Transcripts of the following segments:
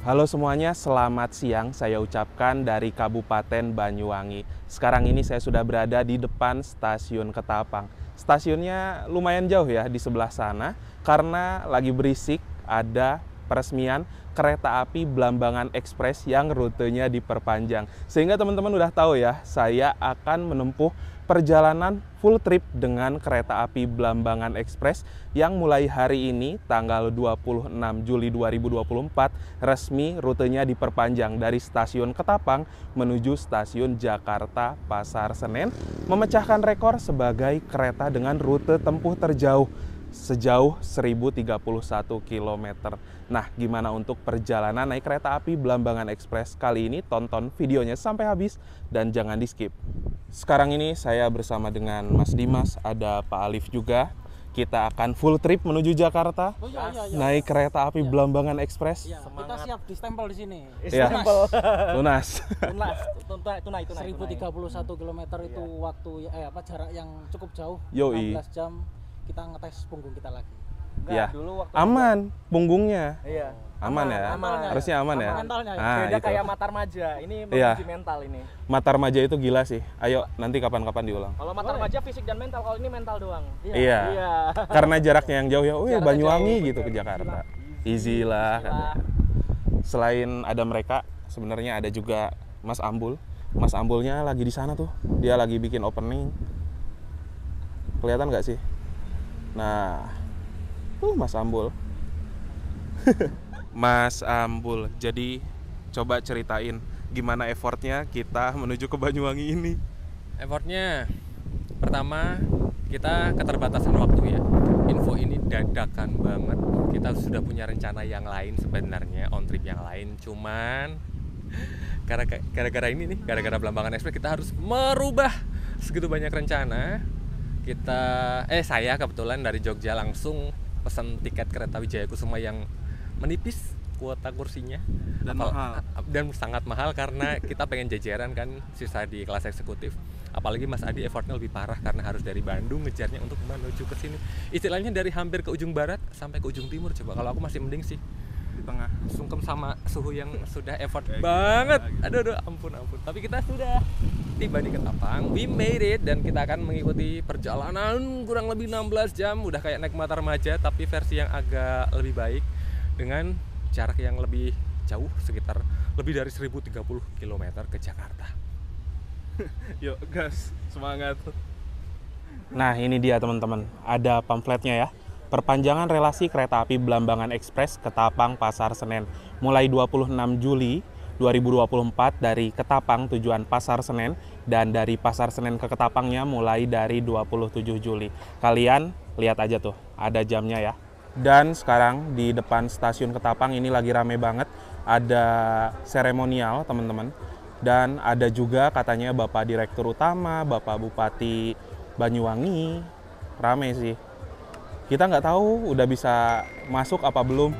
Halo semuanya, selamat siang. Saya ucapkan dari Kabupaten Banyuwangi. Sekarang ini saya sudah berada di depan stasiun Ketapang. Stasiunnya lumayan jauh ya di sebelah sana karena lagi berisik ada peresmian kereta api Blambangan Express yang rutenya diperpanjang. Sehingga teman-teman udah tahu ya, saya akan menempuh perjalanan full trip dengan kereta api Blambangan Express yang mulai hari ini tanggal 26 Juli 2024 resmi rutenya diperpanjang dari stasiun Ketapang menuju stasiun Jakarta Pasar Senen, memecahkan rekor sebagai kereta dengan rute tempuh terjauh sejauh 1031 km. Nah, gimana untuk perjalanan naik kereta api Blambangan Express kali ini? Tonton videonya sampai habis dan jangan di-skip. Sekarang ini saya bersama dengan Mas Dimas, ada Pak Alif juga. Kita akan full trip menuju Jakarta, naik kereta api Blambangan Express. Ya, kita siap di-stempel di sini. Ya, lunas. Tunai. 1031 km itu waktu jarak yang cukup jauh. Yoi. 16 jam kita ngetes punggung kita lagi. Ya, aman punggungnya. Iya. Aman ya? Harusnya aman ya? Mentalnya ya. Beda itu. kayak Matarmaja, ini Iya. menguji mental ini. Matarmaja itu gila sih. Ayo, nanti kapan-kapan diulang. Kalau Matarmaja fisik dan mental, kalau ini mental doang. Iya. Karena jaraknya yang jauh ya. Wih, Jaraknya Banyuwangi jauh, gitu ke bener. Jakarta. Easy lah. Katanya. Selain ada mereka, sebenarnya ada juga Mas Ambul. Mas Ambulnya lagi di sana tuh. Dia lagi bikin opening. Kelihatan nggak sih? Nah, Mas Ambul. Mas Ambul, jadi coba ceritain gimana effortnya kita menuju ke Banyuwangi ini. Effortnya, pertama kita keterbatasan waktu ya. Info ini dadakan banget. Kita sudah punya rencana yang lain sebenarnya, on trip yang lain. Cuman gara-gara ini nih, gara-gara Blambangan Express kita harus merubah segitu banyak rencana. Saya kebetulan dari Jogja langsung pesan tiket kereta Wijaya Kusuma yang menipis kuota kursinya dan sangat mahal karena kita pengen jajaran kan sisa di kelas eksekutif. Apalagi Mas Adi effortnya lebih parah karena harus dari Bandung ngejarnya untuk menuju ke sini. Istilahnya dari hampir ke ujung barat sampai ke ujung timur. Coba kalau aku masih mending sih Di tengah. sungkem sama suhu yang sudah effort banget. Aduh, ampun. Tapi kita sudah tiba di Ketapang, we made it, dan kita akan mengikuti perjalanan kurang lebih 16 jam. Udah kayak naik Matarmaja tapi versi yang agak lebih baik dengan jarak yang lebih jauh, sekitar lebih dari 1030 km ke Jakarta. Yuk gas, semangat. Nah ini dia teman-teman, ada pamfletnya ya. Perpanjangan relasi kereta api Blambangan Express Ketapang Pasar Senen mulai 26 Juli 2024 dari Ketapang tujuan Pasar Senen, dan dari Pasar Senen ke Ketapangnya mulai dari 27 Juli. Kalian lihat aja tuh, ada jamnya ya. Dan sekarang di depan stasiun Ketapang ini lagi rame banget, ada seremonial teman-teman. Dan ada juga katanya Bapak Direktur Utama, Bapak Bupati Banyuwangi. Rame sih. Kita nggak tahu udah bisa masuk apa belum.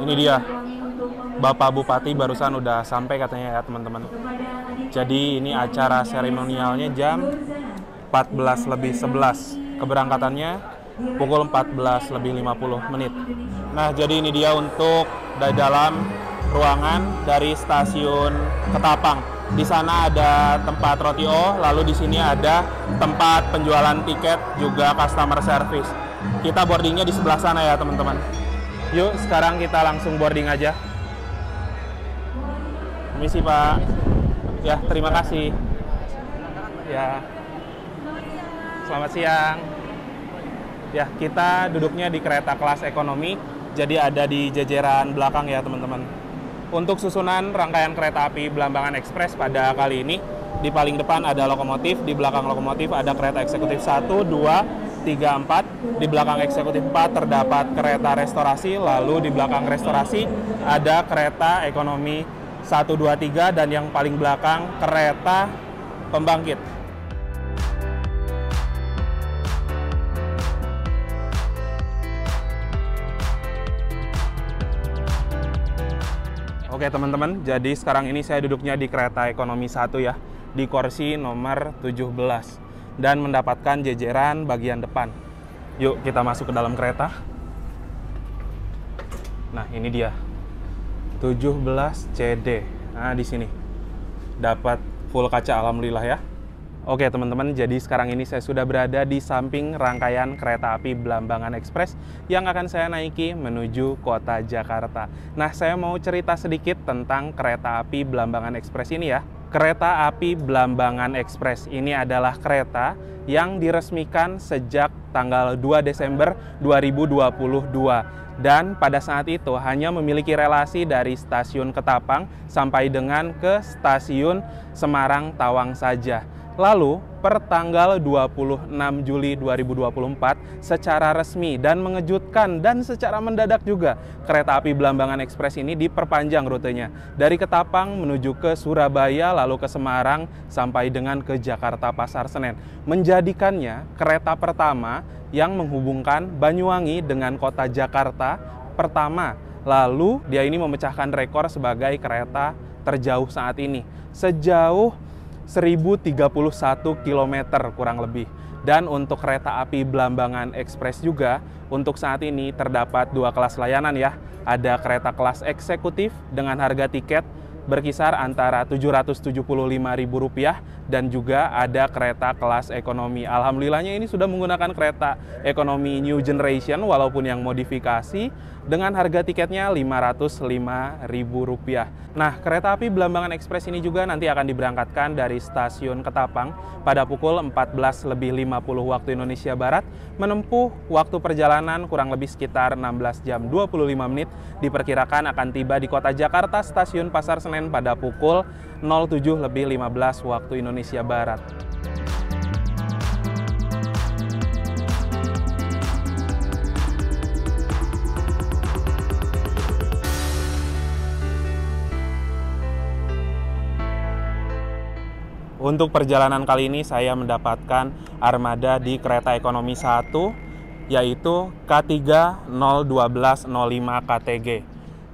Ini dia, Bapak Bupati barusan udah sampai katanya ya teman-teman. Jadi ini acara seremonialnya jam 14:11. Keberangkatannya pukul 14:50. Nah jadi ini dia untuk dari dalam ruangan dari stasiun Ketapang. Di sana ada tempat roti lalu di sini ada tempat penjualan tiket juga customer service. Kita boardingnya di sebelah sana ya teman-teman. Yuk, sekarang kita langsung boarding aja. Permisi, Pak. Ya, terima kasih. Ya. Selamat siang. Ya, kita duduknya di kereta kelas ekonomi, jadi ada di jajaran belakang ya, teman-teman. Untuk susunan rangkaian kereta api Blambangan Express pada kali ini, di paling depan ada lokomotif, di belakang lokomotif ada kereta eksekutif 1, 2, 3, 4. Di belakang eksekutif 4 terdapat kereta restorasi, lalu di belakang restorasi ada kereta ekonomi 1, 2, 3, dan yang paling belakang kereta pembangkit. Oke teman-teman, jadi sekarang ini saya duduknya di kereta ekonomi 1 ya, di kursi nomor 17 dan mendapatkan jejeran bagian depan. Yuk kita masuk ke dalam kereta. Nah ini dia 17 CD. Nah di sini dapat full kaca, alhamdulillah ya. Oke teman-teman, jadi sekarang ini saya sudah berada di samping rangkaian kereta api Blambangan Express yang akan saya naiki menuju kota Jakarta. Nah, saya mau cerita sedikit tentang kereta api Blambangan Express ini ya. Kereta api Blambangan Express ini adalah kereta yang diresmikan sejak tanggal 2 Desember 2022. Dan pada saat itu hanya memiliki relasi dari stasiun Ketapang sampai dengan ke stasiun Semarang Tawang saja. Lalu, per tanggal 26 Juli 2024, secara resmi dan mengejutkan dan secara mendadak juga, kereta api Blambangan Express ini diperpanjang rutenya dari Ketapang menuju ke Surabaya, lalu ke Semarang, sampai dengan ke Jakarta Pasar Senen. Menjadikannya kereta pertama yang menghubungkan Banyuwangi dengan kota Jakarta pertama. Lalu, dia ini memecahkan rekor sebagai kereta terjauh saat ini. Sejauh 1031 km kurang lebih. Dan untuk kereta api Blambangan Express juga, untuk saat ini terdapat 2 kelas layanan ya. Ada kereta kelas eksekutif dengan harga tiket berkisar antara Rp775.000 dan juga ada kereta kelas ekonomi. Alhamdulillahnya ini sudah menggunakan kereta ekonomi new generation walaupun yang modifikasi dengan harga tiketnya Rp505.000. Nah, kereta api Blambangan Express ini juga nanti akan diberangkatkan dari stasiun Ketapang pada pukul 14.50 waktu Indonesia Barat, menempuh waktu perjalanan kurang lebih sekitar 16 jam 25 menit, diperkirakan akan tiba di kota Jakarta stasiun Pasar Senen pada pukul 07.15 waktu Indonesia Barat. Untuk perjalanan kali ini saya mendapatkan armada di kereta ekonomi 1, yaitu K3-01205 KTG.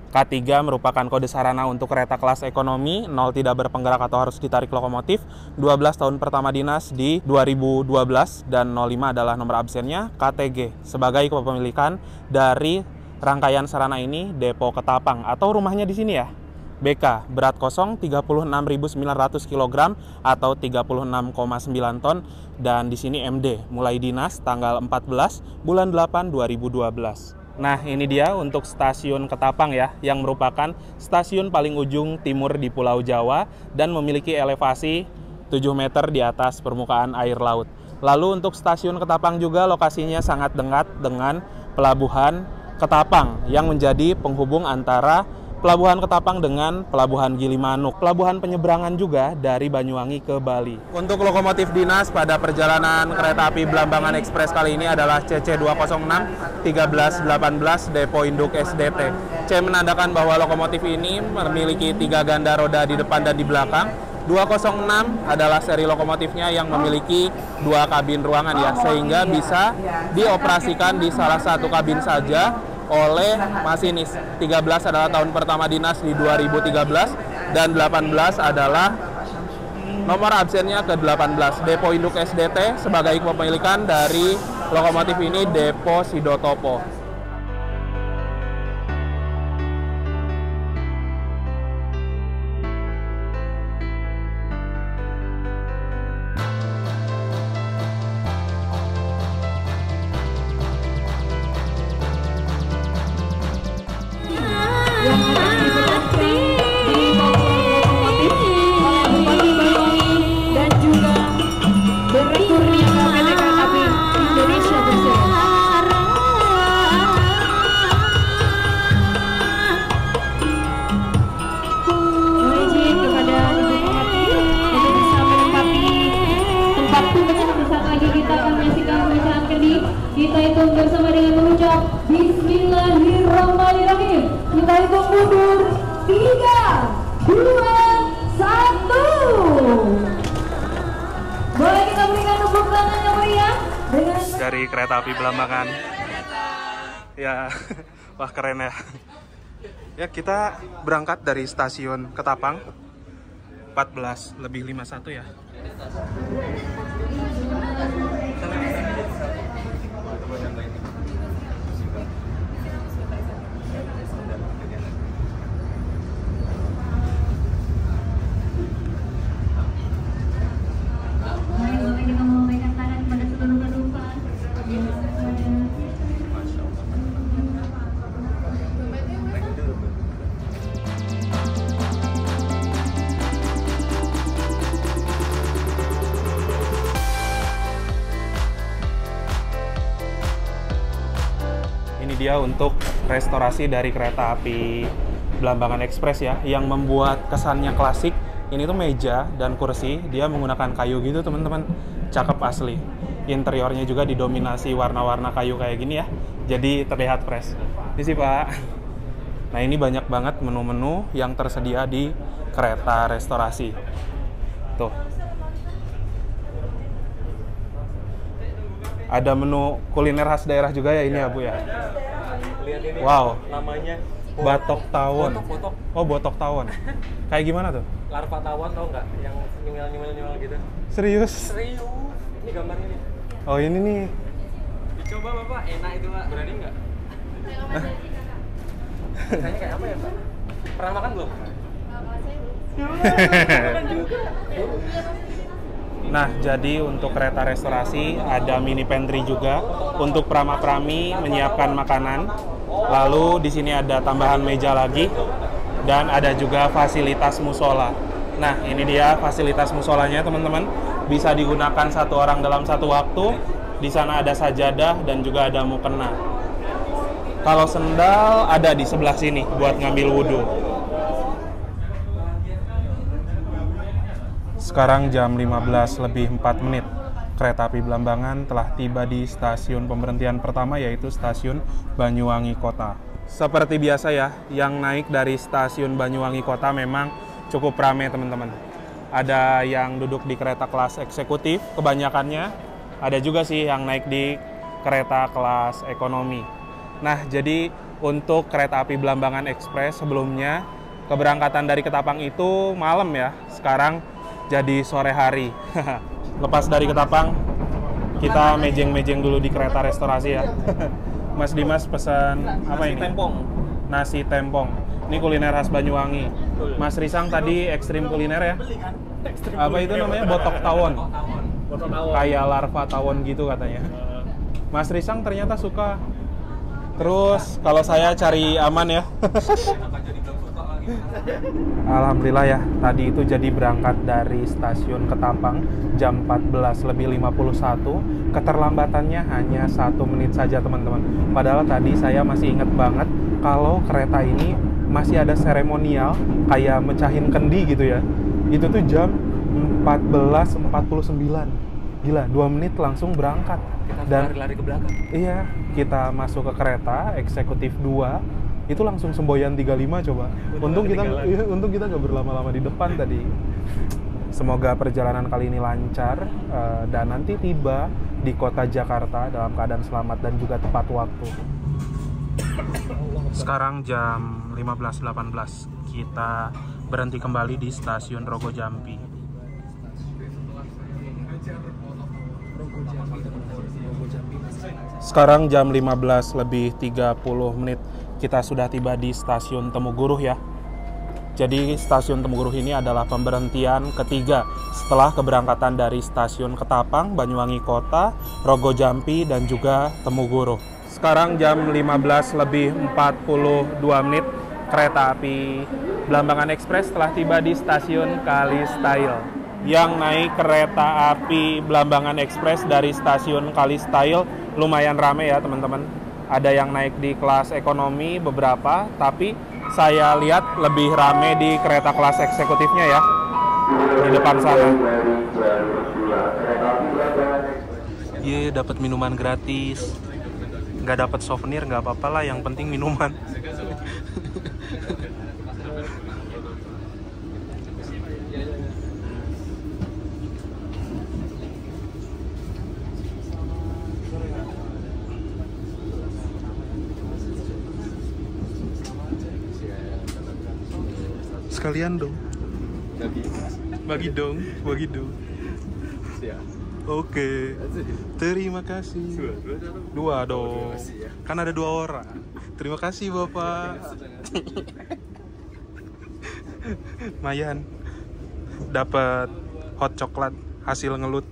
K3 merupakan kode sarana untuk kereta kelas ekonomi, 0 tidak berpenggerak atau harus ditarik lokomotif, 12 tahun pertama dinas di 2012, dan 05 adalah nomor absennya, KTG. Sebagai kepemilikan dari rangkaian sarana ini, Depo Ketapang atau rumahnya di sini ya. BK, berat kosong 36.900 kg atau 36,9 ton, dan di sini MD, mulai dinas tanggal 14 bulan 8 2012. Nah, ini dia untuk stasiun Ketapang ya, yang merupakan stasiun paling ujung timur di Pulau Jawa dan memiliki elevasi 7 meter di atas permukaan air laut. Lalu untuk stasiun Ketapang juga lokasinya sangat dekat dengan Pelabuhan Ketapang yang menjadi penghubung antara Pelabuhan Ketapang dengan Pelabuhan Gilimanuk, pelabuhan penyeberangan juga dari Banyuwangi ke Bali. Untuk lokomotif dinas pada perjalanan kereta api Blambangan Express kali ini adalah CC206 1318 Depo Induk SDT. C menandakan bahwa lokomotif ini memiliki 3 ganda roda di depan dan di belakang. 206 adalah seri lokomotifnya yang memiliki 2 kabin ruangan ya, sehingga bisa dioperasikan di salah satu kabin saja oleh masinis. 13 adalah tahun pertama dinas di 2013 dan 18 adalah nomor absennya ke-18. Depo Induk SDT sebagai kepemilikan dari lokomotif ini Depo Sidotopo. Kita hitung bersama dengan mengucap Bismillahirrahmanirrahim. Kita hitung mundur 3, 2, 1. Boleh kita berikan tepuk tangan yang meriah dengan dari kereta api Blambangan. Ya, wah keren ya. Ya, kita berangkat dari stasiun Ketapang 14:51 ya. Boleh kita melambaikan tangan kepada seluruh penumpang. Ini dia untuk restorasi dari kereta api Blambangan Express ya, yang membuat kesannya klasik. Ini tuh meja dan kursi, dia menggunakan kayu gitu teman-teman, cakep asli. Interiornya juga didominasi warna-warna kayu kayak gini ya, jadi terlihat fresh. Ini sih Pak. Nah ini banyak banget menu-menu yang tersedia di kereta restorasi. Tuh. Ada menu kuliner khas daerah juga ya ini ya Bu ya. Lihat ini. Wow. Namanya Batok tawon. Botok. Oh, botok tawon. Kayak gimana tuh? Larva tawon tau nggak? Yang nyemil gitu. Serius? Serius. Ini gambarnya nih. Oh, ini nih. Dicoba Bapak, enak itu Pak. Berani nggak? Rasanya kayak apa ya Pak? Pernah makan belum? Nah, jadi untuk kereta restorasi ada mini pantry juga untuk prama-prami menyiapkan makanan. Lalu di sini ada tambahan meja lagi dan ada juga fasilitas musola. Nah, ini dia fasilitas musolanya teman-teman. Bisa digunakan satu orang dalam satu waktu. Di sana ada sajadah dan juga ada mukena. Kalau sendal ada di sebelah sini buat ngambil wudhu. Sekarang jam 15:04. Kereta api Blambangan telah tiba di stasiun pemberhentian pertama, yaitu stasiun Banyuwangi Kota. Seperti biasa ya, yang naik dari stasiun Banyuwangi Kota memang cukup ramai teman-teman. Ada yang duduk di kereta kelas eksekutif, kebanyakannya. Ada juga sih yang naik di kereta kelas ekonomi. Nah, jadi untuk kereta api Blambangan Express sebelumnya, keberangkatan dari Ketapang itu malam ya. Sekarang jadi sore hari. Lepas dari Ketapang, kita mejeng-mejeng dulu di kereta restorasi ya. Mas Dimas pesan apa ini? Nasi tempong. Ini kuliner khas Banyuwangi. Mas Risang tadi ekstrim kuliner ya? Apa itu namanya? Botok tawon. Kayak larva tawon gitu katanya. Mas Risang ternyata suka. Terus kalau saya cari aman ya. Alhamdulillah ya, tadi itu jadi berangkat dari stasiun Ketapang jam 14:51. Keterlambatannya hanya 1 menit saja teman-teman. Padahal tadi saya masih ingat banget kalau kereta ini masih ada seremonial kayak mecahin kendi gitu ya. Itu tuh jam 14:49. Gila, 2 menit langsung berangkat. Kita lari-lari ke belakang. Iya, kita masuk ke kereta eksekutif 2. Itu langsung semboyan 35 coba. Untung kita nggak berlama-lama di depan tadi. Semoga perjalanan kali ini lancar dan nanti tiba di kota Jakarta dalam keadaan selamat dan juga tepat waktu. Sekarang jam 15:18. Kita berhenti kembali di stasiun Rogo Jampi. Sekarang jam 15:30. Kita sudah tiba di stasiun Temuguruh ya. Jadi stasiun Temuguruh ini adalah pemberhentian ketiga setelah keberangkatan dari stasiun Ketapang, Banyuwangi Kota, Rogo Jampi, dan juga Temuguruh. Sekarang jam 15:42. Kereta api Blambangan Express telah tiba di stasiun Kalistail. Yang naik kereta api Blambangan Express dari stasiun Kalistail lumayan ramai ya teman-teman. Ada yang naik di kelas ekonomi beberapa, tapi saya lihat lebih rame di kereta kelas eksekutifnya ya, di depan sana. Iya, dapat minuman gratis. Nggak dapat souvenir, nggak apa-apa lah, yang penting minuman. sekalian dong. Bagi dong. Oke. Terima kasih. Dua dong. Kan ada 2 orang. Terima kasih Bapak. Mayan. Dapat hot coklat hasil ngelut.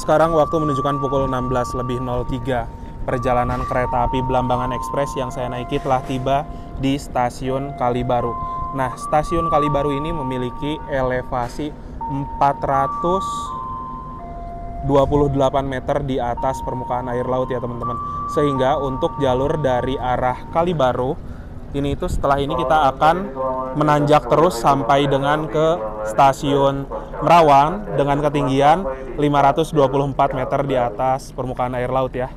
Sekarang waktu menunjukkan pukul 16:03. Perjalanan kereta api Belambangan Express yang saya naiki telah tiba di stasiun Kalibaru. Nah, stasiun Kalibaru ini memiliki elevasi 428 meter di atas permukaan air laut ya teman-teman. Sehingga untuk jalur dari arah Kalibaru ini itu setelah ini kita akan menanjak terus sampai dengan ke stasiun Merawang dengan ketinggian 524 meter di atas permukaan air laut ya.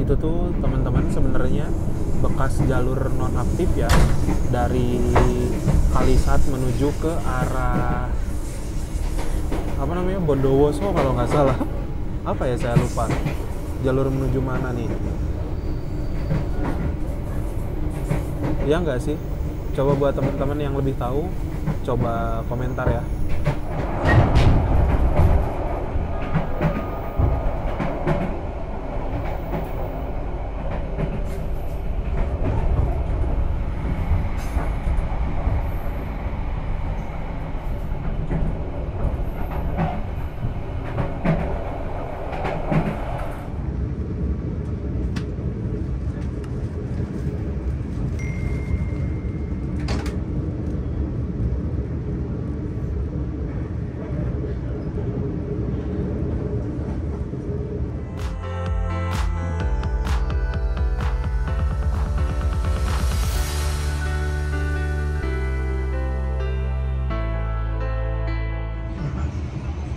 Itu tuh teman-teman sebenarnya bekas jalur nonaktif ya, dari Kalisat menuju ke arah apa namanya, Bondowoso kalau nggak salah. Apa ya, saya lupa jalur menuju mana nih. Ya nggak sih? Coba buat teman-teman yang lebih tahu, coba komentar ya.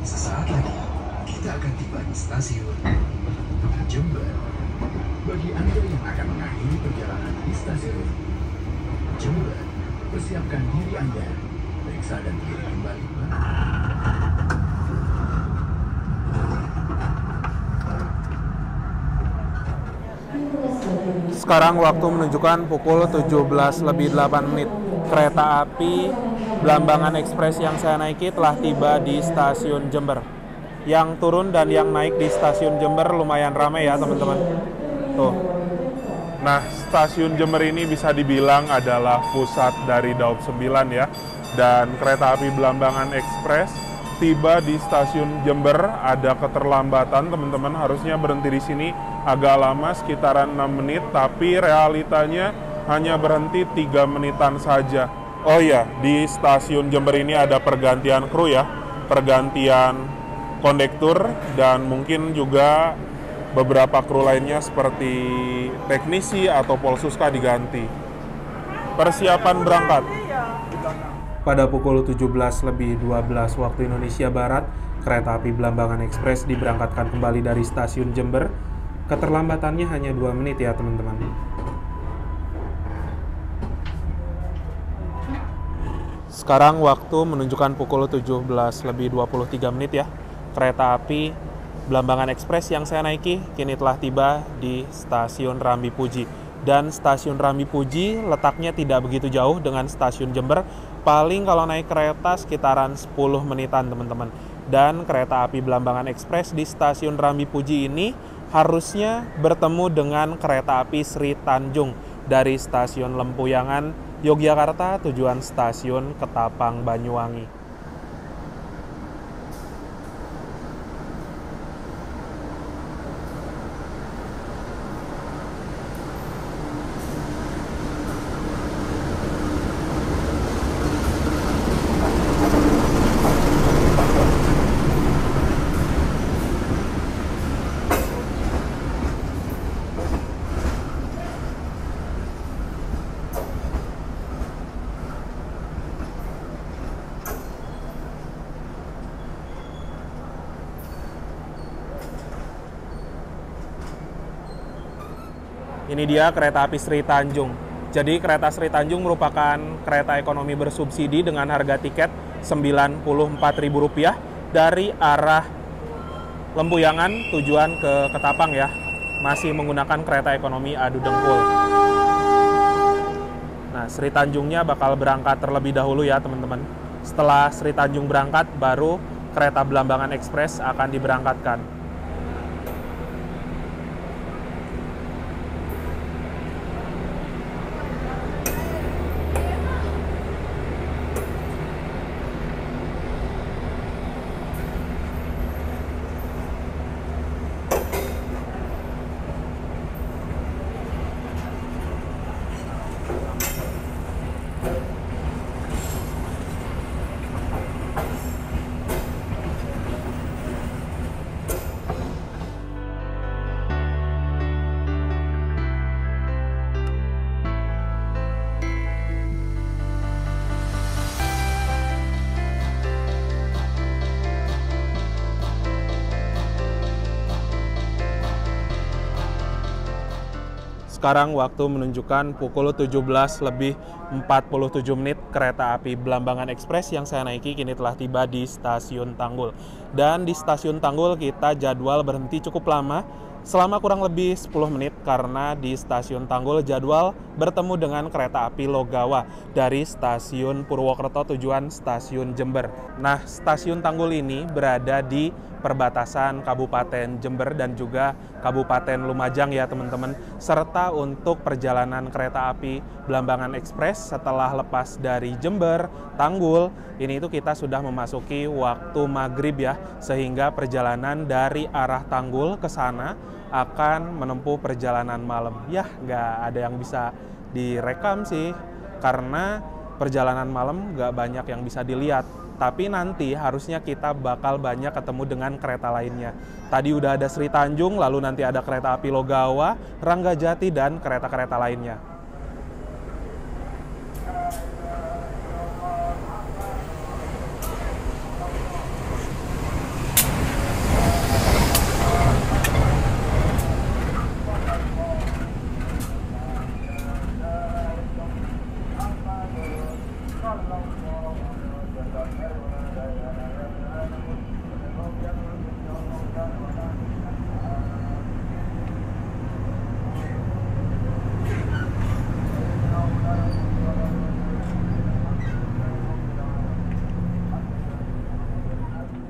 Sesaat lagi kita akan tiba di stasiun Jember. Bagi Anda yang akan mengakhiri perjalanan di stasiun Jember, persiapkan diri Anda, periksa dan diri kembali. Sekarang waktu menunjukkan pukul 17:08. Kereta api Blambangan Express yang saya naiki telah tiba di stasiun Jember. Yang turun dan yang naik di stasiun Jember lumayan ramai ya teman-teman. Tuh. Nah, stasiun Jember ini bisa dibilang adalah pusat dari Daob 9 ya. Dan kereta api Blambangan Express tiba di stasiun Jember. Ada keterlambatan, teman-teman harusnya berhenti di sini agak lama, sekitaran 6 menit, tapi realitanya hanya berhenti 3 menitan saja. Oh iya, di stasiun Jember ini ada pergantian kru ya, pergantian kondektur, dan mungkin juga beberapa kru lainnya seperti teknisi atau polsuska diganti. Persiapan berangkat. Pada pukul 17:12 waktu Indonesia Barat, kereta api Blambangan Express diberangkatkan kembali dari stasiun Jember. Keterlambatannya hanya 2 menit ya teman-teman. Sekarang waktu menunjukkan pukul 17:23 ya. Kereta api Blambangan Express yang saya naiki kini telah tiba di stasiun Rambi Puji. Dan stasiun Rambi Puji letaknya tidak begitu jauh dengan stasiun Jember. Paling kalau naik kereta sekitaran 10 menitan teman-teman. Dan kereta api Blambangan Express di stasiun Rambi Puji ini harusnya bertemu dengan kereta api Sri Tanjung dari stasiun Lempuyangan, Yogyakarta tujuan stasiun Ketapang, Banyuwangi. Ini dia kereta api Sri Tanjung. Jadi kereta Sri Tanjung merupakan kereta ekonomi bersubsidi dengan harga tiket Rp94.000 dari arah Lempuyangan tujuan ke Ketapang ya. Masih menggunakan kereta ekonomi adu dengkul. Nah, Sri Tanjungnya bakal berangkat terlebih dahulu ya teman-teman. Setelah Sri Tanjung berangkat, baru kereta Blambangan Express akan diberangkatkan. Sekarang waktu menunjukkan pukul 17:47. Kereta api Blambangan Express yang saya naiki kini telah tiba di Stasiun Tanggul. Dan di Stasiun Tanggul kita jadwal berhenti cukup lama, selama kurang lebih 10 menit karena di Stasiun Tanggul jadwal bertemu dengan kereta api Logawa dari Stasiun Purwokerto tujuan Stasiun Jember. Nah, Stasiun Tanggul ini berada di perbatasan Kabupaten Jember dan juga Kabupaten Lumajang ya teman-teman. Serta untuk perjalanan kereta api Blambangan Express setelah lepas dari Jember, Tanggul, ini itu kita sudah memasuki waktu maghrib ya. Sehingga perjalanan dari arah Tanggul ke sana akan menempuh perjalanan malam. Ya, nggak ada yang bisa direkam sih, karena perjalanan malam nggak banyak yang bisa dilihat. Tapi nanti harusnya kita bakal banyak ketemu dengan kereta lainnya. Tadi udah ada Sri Tanjung, lalu nanti ada kereta api Logawa, Ranggajati, dan kereta-kereta lainnya.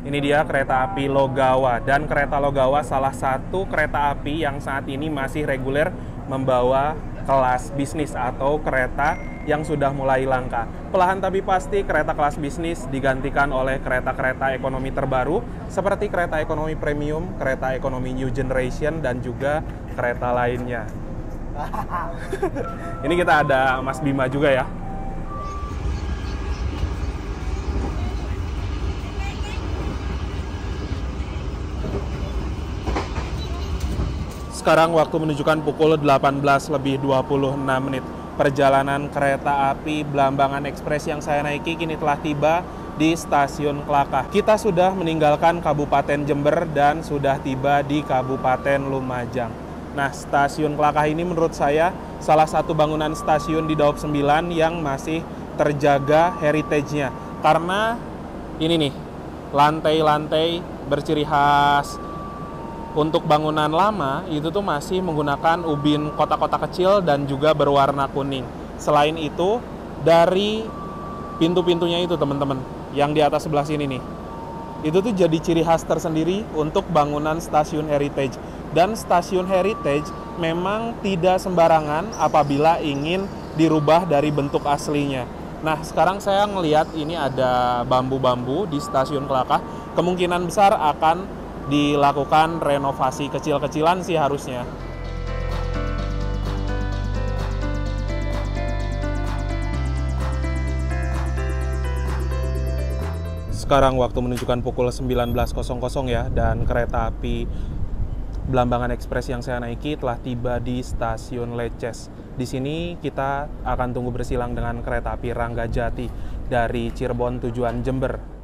Ini dia kereta api Logawa, dan kereta Logawa salah satu kereta api yang saat ini masih reguler membawa kelas bisnis atau kereta yang sudah mulai langka. Perlahan tapi pasti kereta kelas bisnis digantikan oleh kereta-kereta ekonomi terbaru seperti kereta ekonomi premium, kereta ekonomi new generation, dan juga kereta lainnya. Ini kita ada Mas Bima juga ya. Sekarang waktu menunjukkan pukul 18:26. Perjalanan kereta api Blambangan Express yang saya naiki kini telah tiba di Stasiun Klakah. Kita sudah meninggalkan Kabupaten Jember dan sudah tiba di Kabupaten Lumajang. Nah, Stasiun Klakah ini menurut saya salah satu bangunan stasiun di Daob 9 yang masih terjaga heritage-nya. Karena ini nih, lantai-lantai berciri khas. Untuk bangunan lama itu tuh masih menggunakan ubin kotak-kotak kecil dan juga berwarna kuning. Selain itu, dari pintu-pintunya itu teman-teman, yang di atas sebelah sini nih, itu tuh jadi ciri khas tersendiri untuk bangunan stasiun heritage. Dan stasiun heritage memang tidak sembarangan apabila ingin dirubah dari bentuk aslinya. Nah, sekarang saya ngelihat ini ada bambu-bambu di Stasiun Klakah. Kemungkinan besar akan dilakukan renovasi kecil-kecilan sih harusnya. Sekarang waktu menunjukkan pukul 19.00 ya, dan kereta api Blambangan Express yang saya naiki telah tiba di Stasiun Leces. Di sini kita akan tunggu bersilang dengan kereta api Ranggajati dari Cirebon tujuan Jember.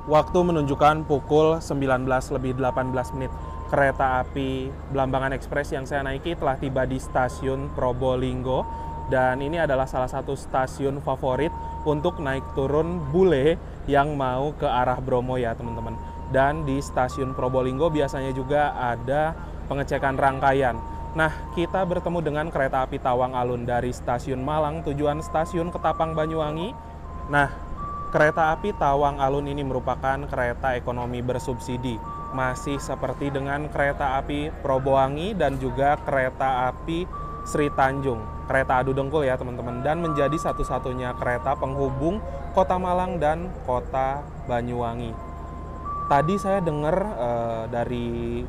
Waktu menunjukkan pukul 19:18. Kereta api Blambangan Express yang saya naiki telah tiba di Stasiun Probolinggo. Dan ini adalah salah satu stasiun favorit untuk naik turun bule yang mau ke arah Bromo ya teman-teman. Dan di Stasiun Probolinggo biasanya juga ada pengecekan rangkaian. Nah, kita bertemu dengan kereta api Tawang Alun dari Stasiun Malang tujuan Stasiun Ketapang Banyuwangi. Nah, kereta api Tawang Alun ini merupakan kereta ekonomi bersubsidi. Masih seperti dengan kereta api Probowangi dan juga kereta api Sri Tanjung. Kereta adu dengkul ya teman-teman. Dan menjadi satu-satunya kereta penghubung Kota Malang dan Kota Banyuwangi. Tadi saya dengar dari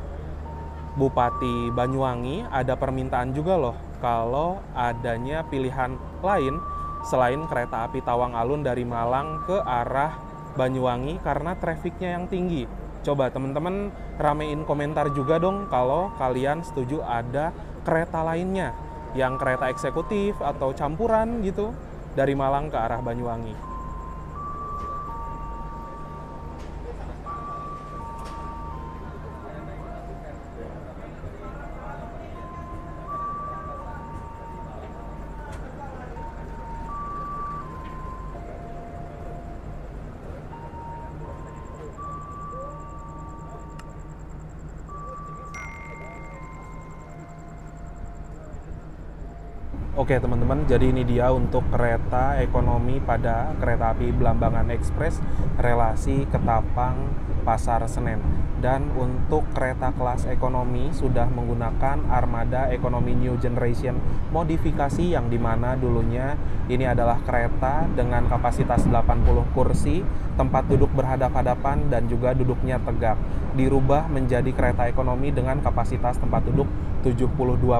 Bupati Banyuwangi ada permintaan juga loh kalau adanya pilihan lain selain kereta api Tawang Alun dari Malang ke arah Banyuwangi karena trafiknya yang tinggi. Coba teman-teman ramein komentar juga dong kalau kalian setuju ada kereta lainnya yang kereta eksekutif atau campuran gitu dari Malang ke arah Banyuwangi. Oke teman-teman, jadi ini dia untuk kereta ekonomi pada kereta api Blambangan Express relasi Ketapang Pasar Senen. Dan untuk kereta kelas ekonomi sudah menggunakan armada ekonomi New Generation modifikasi yang dimana dulunya ini adalah kereta dengan kapasitas 80 kursi, tempat duduk berhadap-hadapan dan juga duduknya tegak. Dirubah menjadi kereta ekonomi dengan kapasitas tempat duduk 72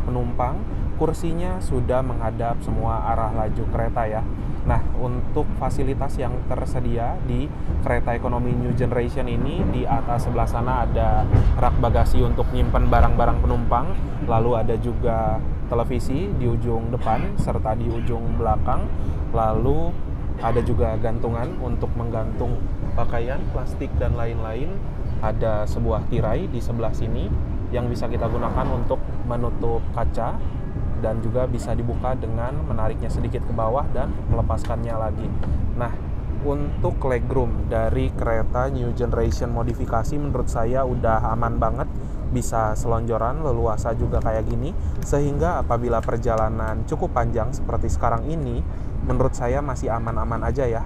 penumpang. Kursinya sudah menghadap semua arah laju kereta ya. Nah, untuk fasilitas yang tersedia di kereta ekonomi New Generation ini, di atas sebelah sana ada rak bagasi untuk nyimpan barang-barang penumpang, lalu ada juga televisi di ujung depan serta di ujung belakang, lalu ada juga gantungan untuk menggantung pakaian, plastik dan lain-lain. Ada sebuah tirai di sebelah sini yang bisa kita gunakan untuk menutup kaca dan juga bisa dibuka dengan menariknya sedikit ke bawah dan melepaskannya lagi. Nah, untuk legroom dari kereta New Generation modifikasi menurut saya udah aman banget, bisa selonjoran, leluasa juga kayak gini, sehingga apabila perjalanan cukup panjang seperti sekarang ini, menurut saya masih aman-aman aja ya.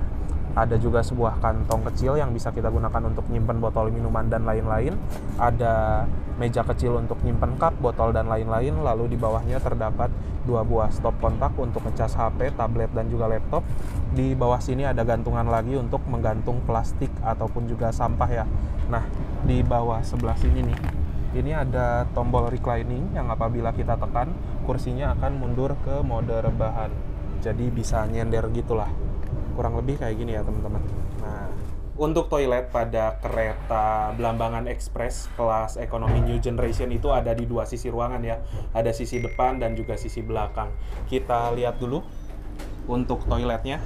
Ada juga sebuah kantong kecil yang bisa kita gunakan untuk nyimpen botol minuman dan lain-lain. Ada meja kecil untuk nyimpen cup, botol dan lain-lain. Lalu di bawahnya terdapat 2 buah stop kontak untuk ngecas HP, tablet dan juga laptop. Di bawah sini ada gantungan lagi untuk menggantung plastik ataupun juga sampah ya. Nah, di bawah sebelah sini nih, ini ada tombol reclining yang apabila kita tekan, kursinya akan mundur ke mode rebahan. Jadi bisa nyender gitulah. Kurang lebih kayak gini ya teman-teman. Nah, untuk toilet pada kereta Blambangan Express kelas ekonomi New Generation itu ada di 2 sisi ruangan ya. Ada sisi depan dan juga sisi belakang. Kita lihat dulu untuk toiletnya.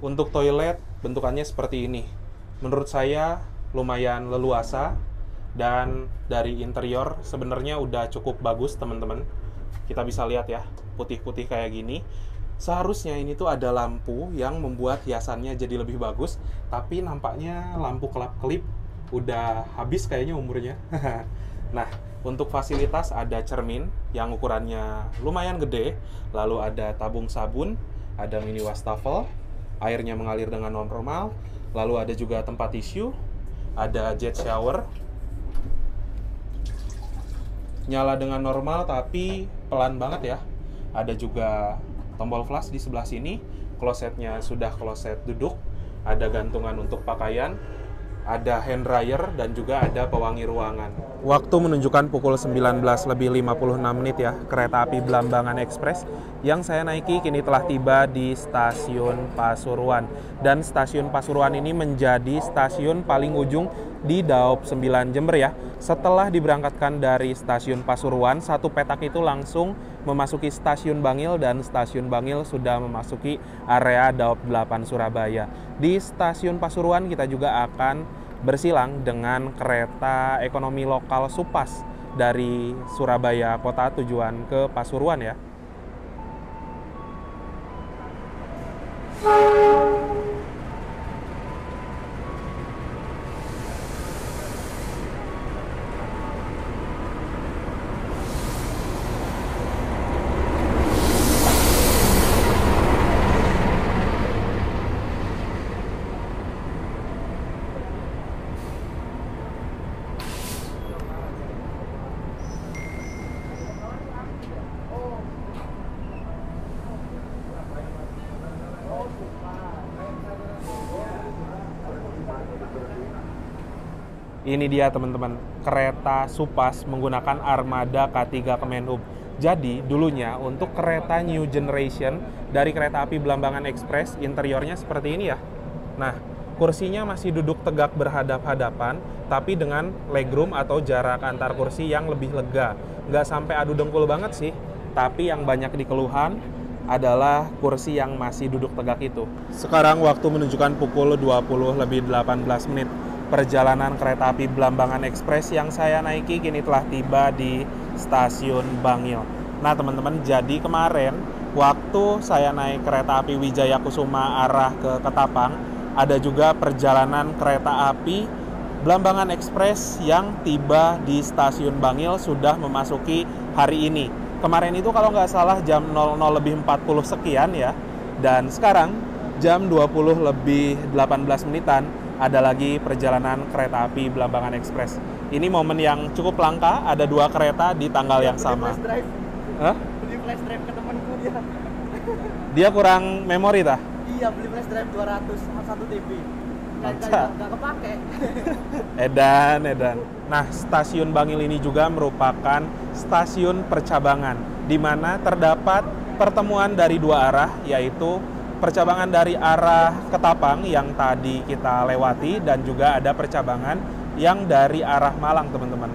Untuk toilet bentukannya seperti ini. Menurut saya lumayan leluasa dan dari interior sebenarnya udah cukup bagus teman-teman. Kita bisa lihat ya, putih-putih kayak gini. Seharusnya ini tuh ada lampu yang membuat hiasannya jadi lebih bagus, tapi nampaknya lampu kelap-kelip udah habis kayaknya umurnya. Nah, untuk fasilitas ada cermin yang ukurannya lumayan gede, lalu ada tabung sabun, ada mini wastafel, airnya mengalir dengan normal, lalu ada juga tempat tisu, ada jet shower, nyala dengan normal tapi pelan banget ya. Ada juga tombol flash di sebelah sini, klosetnya sudah kloset duduk, ada gantungan untuk pakaian, ada hand dryer, dan juga ada pewangi ruangan. Waktu menunjukkan pukul 19:56 ya, kereta api Blambangan Express yang saya naiki kini telah tiba di stasiun Pasuruan. Dan stasiun Pasuruan ini menjadi stasiun paling ujung di Daop 9 Jember ya. Setelah diberangkatkan dari stasiun Pasuruan, satu petak itu langsung memasuki stasiun Bangil dan stasiun Bangil sudah memasuki area Daop 8 Surabaya. Di stasiun Pasuruan kita juga akan bersilang dengan kereta ekonomi lokal Supas dari Surabaya kota tujuan ke Pasuruan ya. Ini dia teman-teman, kereta Supas menggunakan armada K3 Kemenhub. Jadi dulunya untuk kereta new generation dari kereta api Blambangan Express, interiornya seperti ini ya. Nah, kursinya masih duduk tegak berhadap-hadapan, tapi dengan legroom atau jarak antar kursi yang lebih lega. Nggak sampai adu dengkul banget sih, tapi yang banyak dikeluhan adalah kursi yang masih duduk tegak itu. Sekarang waktu menunjukkan pukul 20:18 menit. Perjalanan kereta api Blambangan Express yang saya naiki kini telah tiba di stasiun Bangil. Nah teman-teman, jadi kemarin waktu saya naik kereta api Wijaya Kusuma arah ke Ketapang, ada juga perjalanan kereta api Blambangan Express yang tiba di stasiun Bangil sudah memasuki hari ini. Kemarin itu kalau nggak salah jam 00:40 sekian ya. Dan sekarang jam 20:18 menitan ada lagi perjalanan kereta api Blambangan Express. Ini momen yang cukup langka, ada 2 kereta di tanggal yang sama. Flash drive. Hah? Beli flash drive ke temanku dia. Dia kurang memori tah? Iya, beli flash drive 200 1 TB. Mantap. Nggak kepake. Edan. Nah, stasiun Bangil ini juga merupakan stasiun percabangan, di mana terdapat pertemuan dari 2 arah, yaitu percabangan dari arah Ketapang yang tadi kita lewati, dan juga ada percabangan yang dari arah Malang, teman-teman.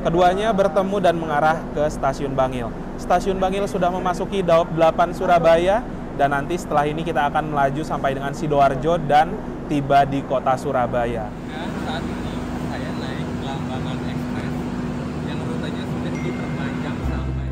Keduanya bertemu dan mengarah ke stasiun Bangil. Stasiun Bangil sudah memasuki Daop 8 Surabaya, dan nanti setelah ini kita akan melaju sampai dengan Sidoarjo dan tiba di kota Surabaya. Dan saat ini saya naik Blambangan Express yang rutenya sudah diperpanjang sampai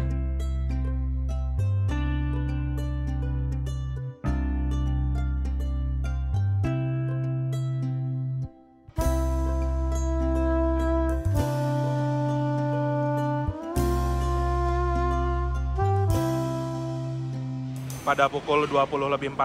Pada pukul 20:45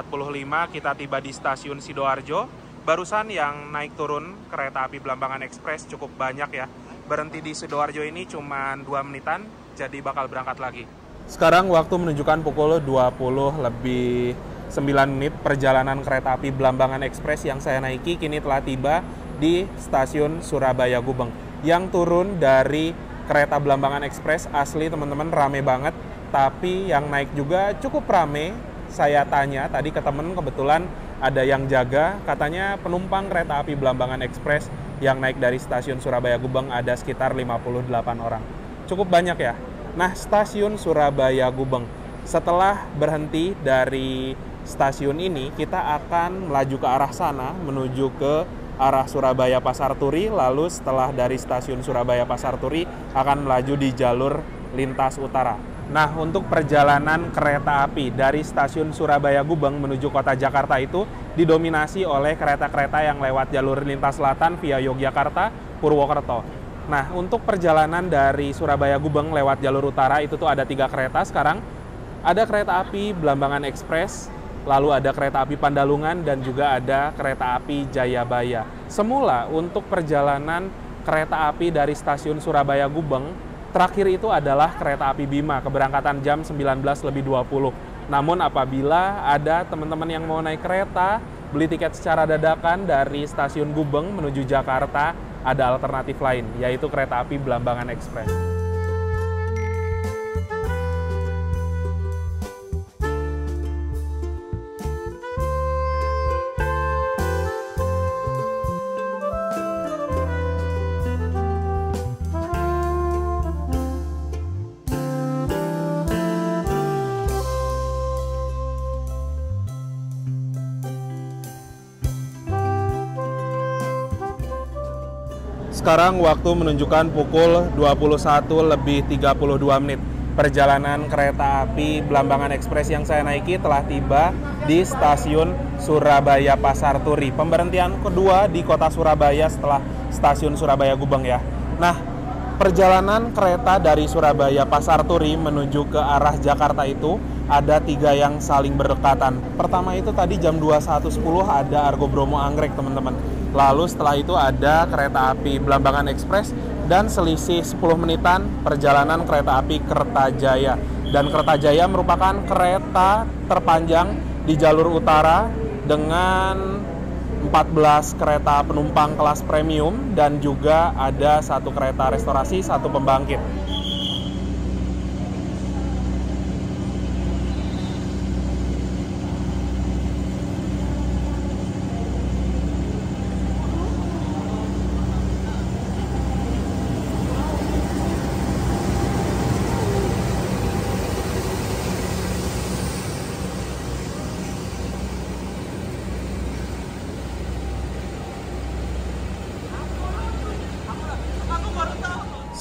kita tiba di stasiun Sidoarjo. Barusan yang naik turun kereta api Blambangan Express cukup banyak ya. Berhenti di Sidoarjo ini cuma 2 menitan, jadi bakal berangkat lagi. Sekarang waktu menunjukkan pukul 20:09 menit. Perjalanan kereta api Blambangan Express yang saya naiki kini telah tiba di stasiun Surabaya Gubeng. Yang turun dari kereta Blambangan Express asli teman-teman rame banget. Tapi yang naik juga cukup rame. Saya tanya tadi ke temen, kebetulan ada yang jaga, katanya penumpang kereta api Blambangan Express yang naik dari stasiun Surabaya Gubeng ada sekitar 58 orang. Cukup banyak ya. Nah, stasiun Surabaya Gubeng. Setelah berhenti dari stasiun ini, kita akan melaju ke arah sana menuju ke arah Surabaya Pasar Turi, lalu setelah dari stasiun Surabaya Pasar Turi akan melaju di jalur lintas utara. Nah, untuk perjalanan kereta api dari stasiun Surabaya Gubeng menuju kota Jakarta itu didominasi oleh kereta-kereta yang lewat jalur lintas selatan via Yogyakarta, Purwokerto. Nah, untuk perjalanan dari Surabaya Gubeng lewat jalur utara itu tuh ada 3 kereta sekarang. Ada kereta api Blambangan Express, lalu ada kereta api Pandalungan, dan juga ada kereta api Jayabaya. Semula untuk perjalanan kereta api dari stasiun Surabaya Gubeng terakhir itu adalah kereta api Bima, keberangkatan jam 19:20. Namun apabila ada teman-teman yang mau naik kereta, beli tiket secara dadakan dari stasiun Gubeng menuju Jakarta, ada alternatif lain, yaitu kereta api Blambangan Express. Sekarang waktu menunjukkan pukul 21:32 menit. Perjalanan kereta api Blambangan Express yang saya naiki telah tiba di stasiun Surabaya Pasar Turi. Pemberhentian kedua di kota Surabaya setelah stasiun Surabaya Gubeng ya. Nah, perjalanan kereta dari Surabaya Pasar Turi menuju ke arah Jakarta itu ada 3 yang saling berdekatan. Pertama itu tadi jam 21:10 ada Argo Bromo Anggrek, teman-teman. Lalu setelah itu ada kereta api Blambangan Express, dan selisih 10 menitan perjalanan kereta api Kertajaya. Dan Kertajaya merupakan kereta terpanjang di jalur utara dengan 4 14 kereta penumpang kelas premium dan juga ada 1 kereta restorasi, 1 pembangkit.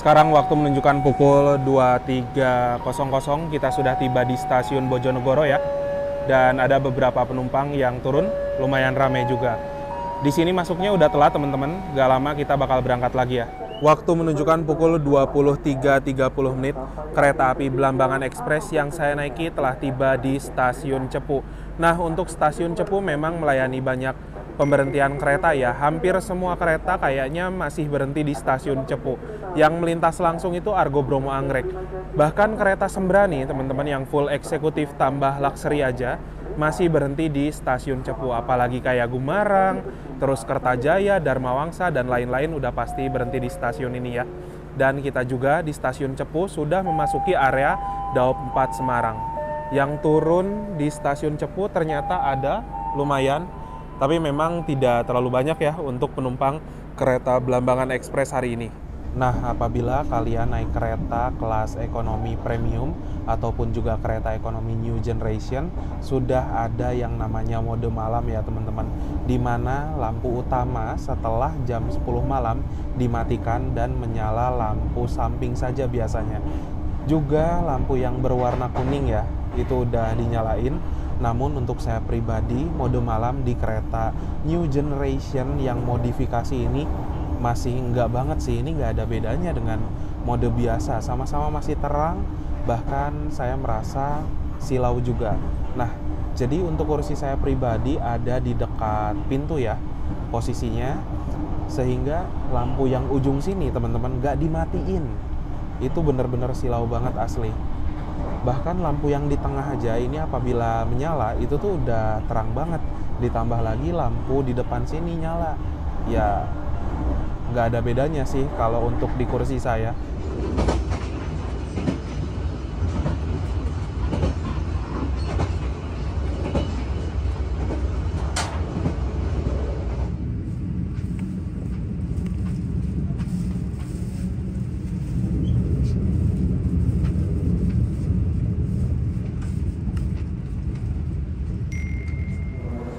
Sekarang waktu menunjukkan pukul 23.00, kita sudah tiba di stasiun Bojonegoro ya. Dan ada beberapa penumpang yang turun, lumayan ramai juga. Di sini masuknya udah telat teman-teman, gak lama kita bakal berangkat lagi ya. Waktu menunjukkan pukul 23.30, kereta api Blambangan Express yang saya naiki telah tiba di stasiun Cepu. Nah, untuk stasiun Cepu memang melayani banyak pemberhentian kereta ya. Hampir semua kereta kayaknya masih berhenti di stasiun Cepu. Yang melintas langsung itu Argo Bromo Anggrek. Bahkan kereta Sembrani, teman-teman, yang full eksekutif tambah luxury aja masih berhenti di stasiun Cepu. Apalagi kayak Gumarang, terus Kertajaya, Dharma Wangsa, dan lain-lain udah pasti berhenti di stasiun ini ya. Dan kita juga di stasiun Cepu sudah memasuki area Daop 4 Semarang. Yang turun di stasiun Cepu ternyata ada lumayan, tapi memang tidak terlalu banyak ya untuk penumpang kereta Blambangan Express hari ini. Nah, apabila kalian naik kereta kelas ekonomi premium ataupun juga kereta ekonomi new generation, sudah ada yang namanya mode malam ya teman-teman, di mana lampu utama setelah jam 10 malam dimatikan dan menyala lampu samping saja biasanya. Juga lampu yang berwarna kuning ya, itu udah dinyalain. Namun untuk saya pribadi, mode malam di kereta new generation yang modifikasi ini masih enggak banget sih. Ini nggak ada bedanya dengan mode biasa, sama-sama masih terang, bahkan saya merasa silau juga. Nah, jadi untuk kursi saya pribadi ada di dekat pintu ya posisinya, sehingga lampu yang ujung sini teman-teman nggak dimatiin. Itu bener-bener silau banget asli. Bahkan lampu yang di tengah aja ini apabila menyala itu tuh udah terang banget. Ditambah lagi lampu di depan sini nyala. Ya nggak ada bedanya sih kalau untuk di kursi saya.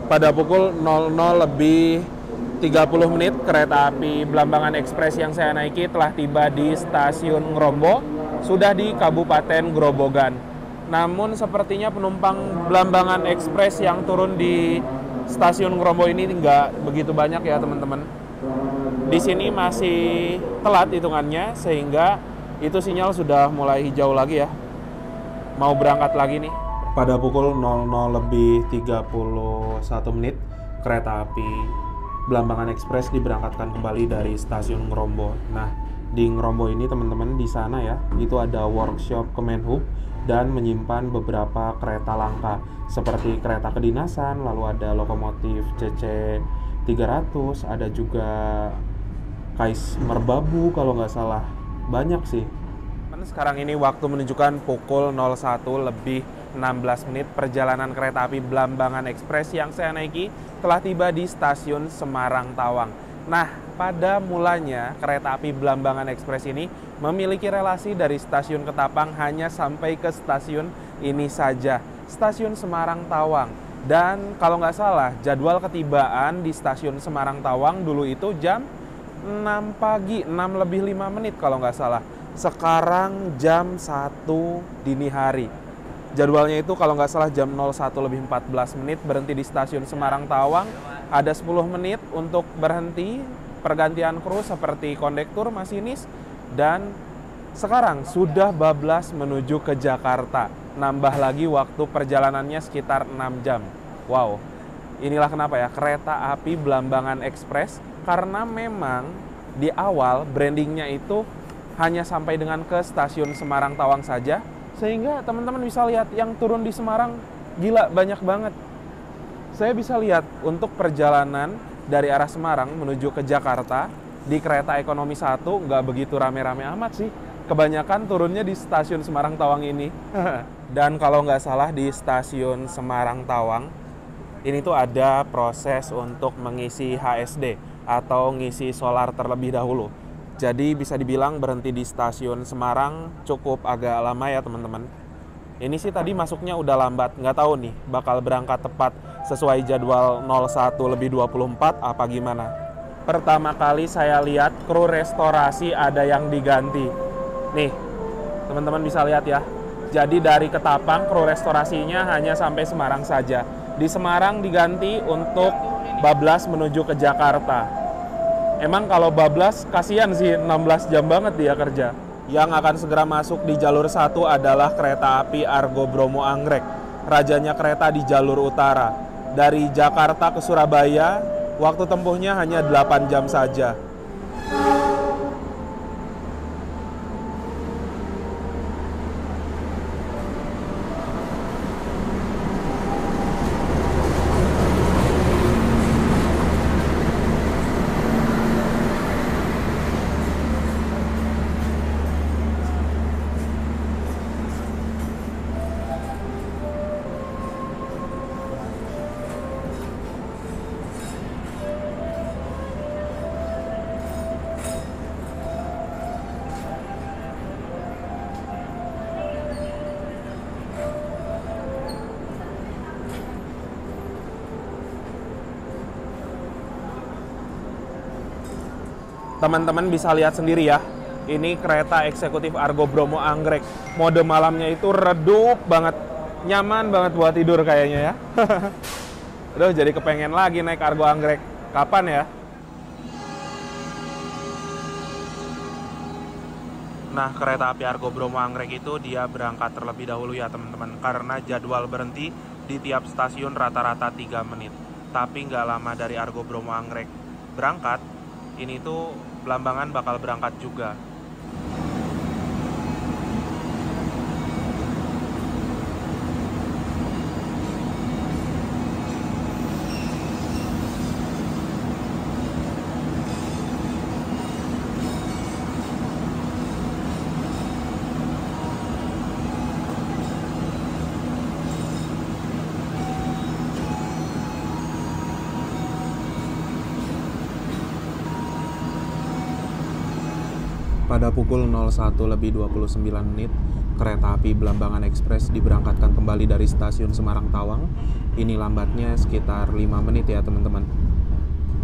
Pada pukul 00:30 kereta api Blambangan Express yang saya naiki telah tiba di stasiun Ngrombo, sudah di Kabupaten Grobogan. Namun sepertinya penumpang Blambangan Express yang turun di stasiun Ngrombo ini nggak begitu banyak ya teman-teman. Di sini masih telat hitungannya, sehingga itu sinyal sudah mulai hijau lagi ya. Mau berangkat lagi nih. Pada pukul 00:31, kereta api Blambangan Express diberangkatkan kembali dari stasiun Ngrombo. Nah, di Ngrombo ini teman-teman, di sana ya, itu ada workshop Kemenhub dan menyimpan beberapa kereta langka seperti kereta kedinasan, lalu ada lokomotif CC 300, ada juga Kais Merbabu kalau nggak salah. Banyak sih. Sekarang ini waktu menunjukkan pukul 01:16, perjalanan kereta api Blambangan Express yang saya naiki telah tiba di stasiun Semarang Tawang. Nah, pada mulanya kereta api Blambangan Express ini memiliki relasi dari stasiun Ketapang hanya sampai ke stasiun ini saja, stasiun Semarang Tawang. Dan kalau nggak salah, jadwal ketibaan di stasiun Semarang Tawang dulu itu jam 6 pagi, 6:05 kalau nggak salah. Sekarang jam 1 dini hari. Jadwalnya itu kalau nggak salah jam 01:14 berhenti di stasiun Semarang Tawang. Ada 10 menit untuk berhenti, pergantian kru seperti kondektur, masinis. Dan sekarang sudah bablas menuju ke Jakarta. Nambah lagi waktu perjalanannya sekitar 6 jam. Wow, inilah kenapa ya kereta api Blambangan Express. Karena memang di awal brandingnya itu hanya sampai dengan ke stasiun Semarang Tawang saja, sehingga teman-teman bisa lihat yang turun di Semarang gila banyak banget. Saya bisa lihat untuk perjalanan dari arah Semarang menuju ke Jakarta, di kereta ekonomi 1 nggak begitu rame-rame amat sih. Kebanyakan turunnya di stasiun Semarang Tawang ini. Dan kalau nggak salah di stasiun Semarang Tawang, ini tuh ada proses untuk mengisi HSD atau ngisi solar terlebih dahulu. Jadi bisa dibilang berhenti di stasiun Semarang cukup agak lama ya teman-teman. Ini sih tadi masuknya udah lambat, nggak tahu nih bakal berangkat tepat sesuai jadwal 01:24 apa gimana. Pertama kali saya lihat kru restorasi ada yang diganti. Nih, teman-teman bisa lihat ya. Jadi dari Ketapang kru restorasinya hanya sampai Semarang saja. Di Semarang diganti untuk bablas menuju ke Jakarta. Emang kalau bablas kasihan sih, 16 jam banget dia kerja. Yang akan segera masuk di jalur 1 adalah kereta api Argo Bromo Anggrek, rajanya kereta di jalur utara. Dari Jakarta ke Surabaya, waktu tempuhnya hanya 8 jam saja. Teman-teman bisa lihat sendiri ya, ini kereta eksekutif Argo Bromo Anggrek. Mode malamnya itu redup banget, nyaman banget buat tidur kayaknya ya. Udah jadi kepengen lagi naik Argo Anggrek. Kapan ya? Nah, kereta api Argo Bromo Anggrek itu dia berangkat terlebih dahulu ya teman-teman, karena jadwal berhenti di tiap stasiun rata-rata 3 menit. Tapi nggak lama dari Argo Bromo Anggrek berangkat, ini tuh Blambangan bakal berangkat juga. Pada pukul 01:29, kereta api Blambangan Express diberangkatkan kembali dari stasiun Semarang Tawang. Ini lambatnya sekitar 5 menit ya teman-teman.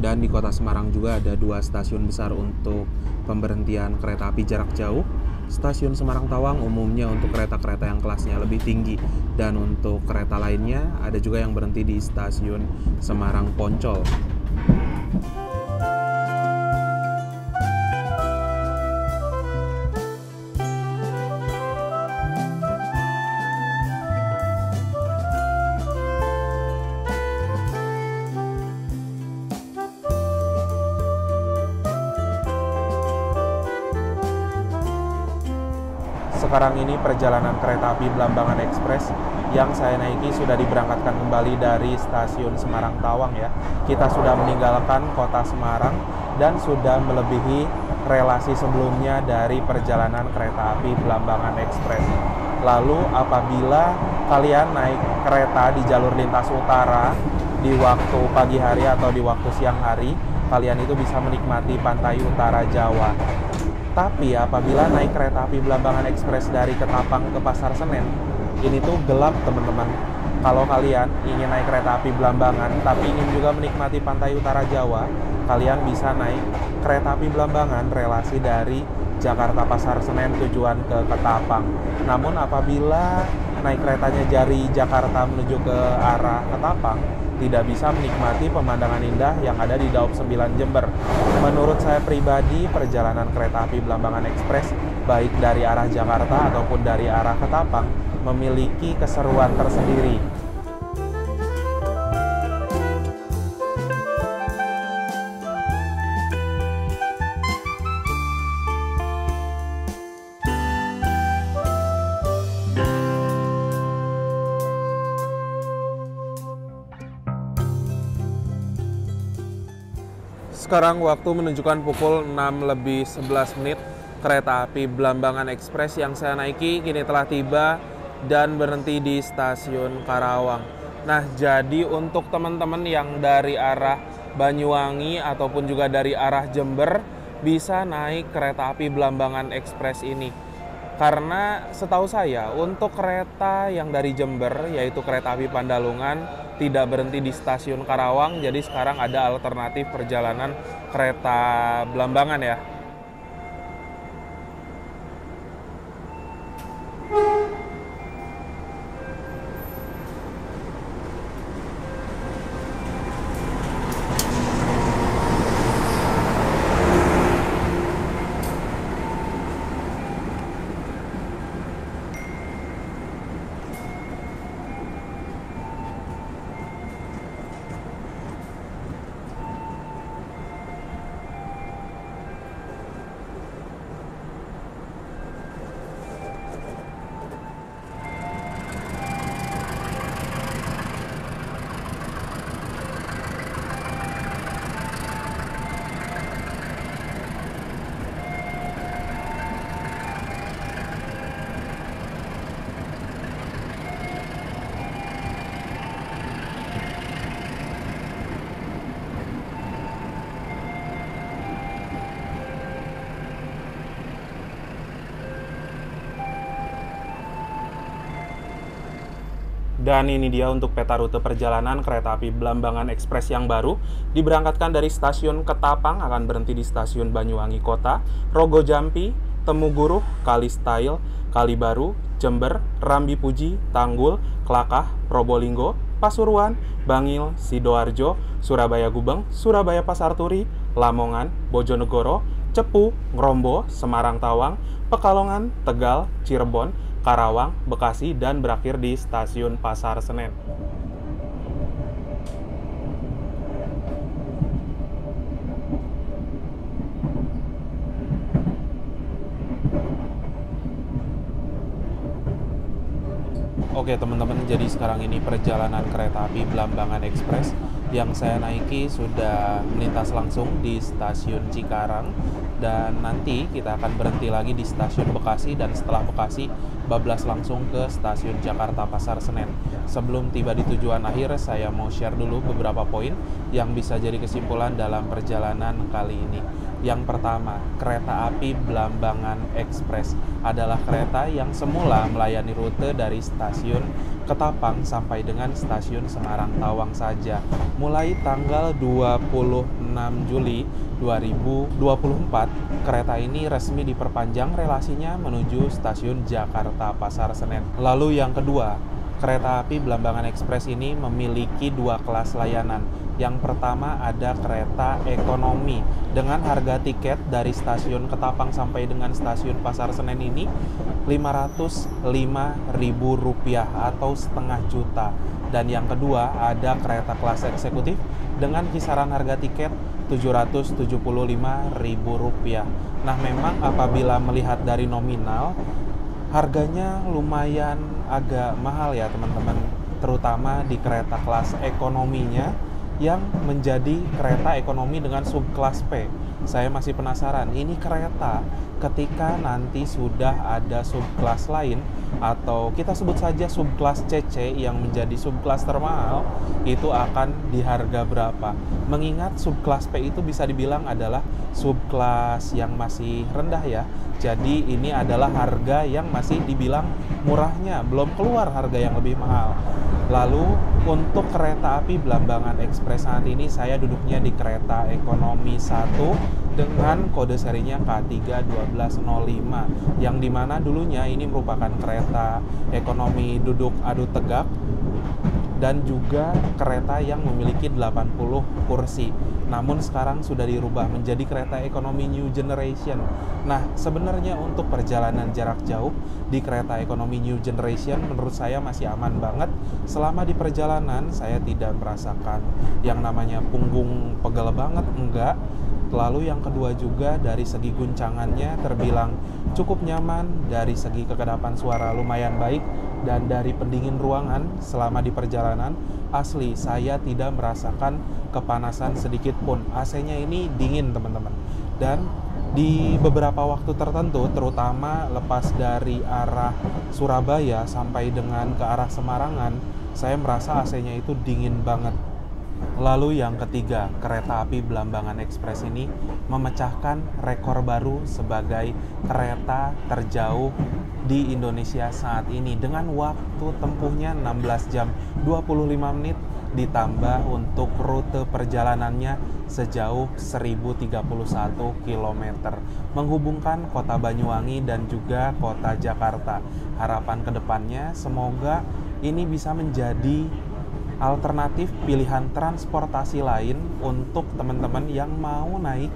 Dan di kota Semarang juga ada 2 stasiun besar untuk pemberhentian kereta api jarak jauh. Stasiun Semarang Tawang umumnya untuk kereta-kereta yang kelasnya lebih tinggi. Dan untuk kereta lainnya ada juga yang berhenti di stasiun Semarang Poncol. Sekarang ini perjalanan kereta api Blambangan Express yang saya naiki sudah diberangkatkan kembali dari stasiun Semarang Tawang ya. Kita sudah meninggalkan kota Semarang dan sudah melebihi relasi sebelumnya dari perjalanan kereta api Blambangan Express. Lalu apabila kalian naik kereta di jalur lintas utara di waktu pagi hari atau di waktu siang hari, kalian itu bisa menikmati pantai utara Jawa. Tapi apabila naik kereta api Blambangan Express dari Ketapang ke Pasar Senen, ini tuh gelap teman-teman. Kalau kalian ingin naik kereta api Blambangan tapi ingin juga menikmati pantai utara Jawa, kalian bisa naik kereta api Blambangan relasi dari Jakarta Pasar Senen tujuan ke Ketapang. Namun apabila naik keretanya dari Jakarta menuju ke arah Ketapang, tidak bisa menikmati pemandangan indah yang ada di Daop 9 Jember. Menurut saya pribadi, perjalanan kereta api Blambangan Express baik dari arah Jakarta ataupun dari arah Ketapang memiliki keseruan tersendiri. Sekarang waktu menunjukkan pukul 6:11. Kereta api Blambangan Ekspres yang saya naiki kini telah tiba dan berhenti di stasiun Karawang. Nah, jadi untuk teman-teman yang dari arah Banyuwangi ataupun juga dari arah Jember bisa naik kereta api Blambangan Ekspres ini. Karena setahu saya untuk kereta yang dari Jember yaitu kereta api Pandalungan tidak berhenti di stasiun Karawang, jadi sekarang ada alternatif perjalanan kereta Blambangan ya. Dan ini dia untuk peta rute perjalanan kereta api Blambangan Ekspres yang baru. Diberangkatkan dari stasiun Ketapang, akan berhenti di stasiun Banyuwangi Kota, Rogo Jampi, Temuguruh, Kalistail, Kalibaru, Jember, Rambi Puji, Tanggul, Klakah, Probolinggo, Pasuruan, Bangil, Sidoarjo, Surabaya Gubeng, Surabaya Pasar Turi, Lamongan, Bojonegoro, Cepu, Ngrombo, Semarang Tawang, Pekalongan, Tegal, Cirebon, Karawang, Bekasi, dan berakhir di stasiun Pasar Senen. Oke teman-teman, jadi sekarang ini perjalanan kereta api Blambangan Ekspres yang saya naiki sudah melintas langsung di stasiun Cikarang, dan nanti kita akan berhenti lagi di stasiun Bekasi, dan setelah Bekasi bablas langsung ke stasiun Jakarta Pasar Senen. Sebelum tiba di tujuan akhir, saya mau share dulu beberapa poin yang bisa jadi kesimpulan dalam perjalanan kali ini. Yang pertama, kereta api Blambangan Ekspres adalah kereta yang semula melayani rute dari stasiun Ketapang sampai dengan stasiun Semarang Tawang saja. Mulai tanggal 26 Juli 2024, kereta ini resmi diperpanjang relasinya menuju stasiun Jakarta Pasar Senen. Lalu yang kedua, kereta api Blambangan Ekspres ini memiliki dua kelas layanan. Yang pertama ada kereta ekonomi dengan harga tiket dari stasiun Ketapang sampai dengan stasiun Pasar Senen ini Rp505.000 atau setengah juta. Dan yang kedua ada kereta kelas eksekutif dengan kisaran harga tiket Rp775.000. Nah, memang apabila melihat dari nominal, harganya lumayan agak mahal ya teman-teman, terutama di kereta kelas ekonominya yang menjadi kereta ekonomi dengan subkelas P. Saya masih penasaran, ini kereta ketika nanti sudah ada subkelas lain, atau kita sebut saja subkelas CC yang menjadi subkelas termahal, itu akan di harga berapa? Mengingat subkelas P itu bisa dibilang adalah subkelas yang masih rendah ya. Jadi ini adalah harga yang masih dibilang murahnya, belum keluar harga yang lebih mahal. Lalu untuk kereta api Blambangan Ekspres saat ini saya duduknya di kereta ekonomi 1 dengan kode serinya K31205, yang dimana dulunya ini merupakan kereta ekonomi duduk adu tegak dan juga kereta yang memiliki 80 kursi. Namun sekarang sudah dirubah menjadi kereta ekonomi New Generation. Nah, sebenarnya untuk perjalanan jarak jauh di kereta ekonomi New Generation menurut saya masih aman banget. Selama di perjalanan saya tidak merasakan yang namanya punggung pegel banget, enggak. Lalu yang kedua juga dari segi guncangannya terbilang cukup nyaman, dari segi kekedapan suara lumayan baik, dan dari pendingin ruangan selama di perjalanan, asli saya tidak merasakan kepanasan sedikit pun. AC-nya ini dingin teman-teman. Dan di beberapa waktu tertentu, terutama lepas dari arah Surabaya sampai dengan ke arah Semarangan, saya merasa AC-nya itu dingin banget. Lalu yang ketiga, kereta api Blambangan Express ini memecahkan rekor baru sebagai kereta terjauh di Indonesia saat ini dengan waktu tempuhnya 16 jam 25 menit ditambah untuk rute perjalanannya sejauh 1031 km menghubungkan kota Banyuwangi dan juga kota Jakarta. Harapan kedepannya semoga ini bisa menjadi alternatif pilihan transportasi lain untuk teman-teman yang mau naik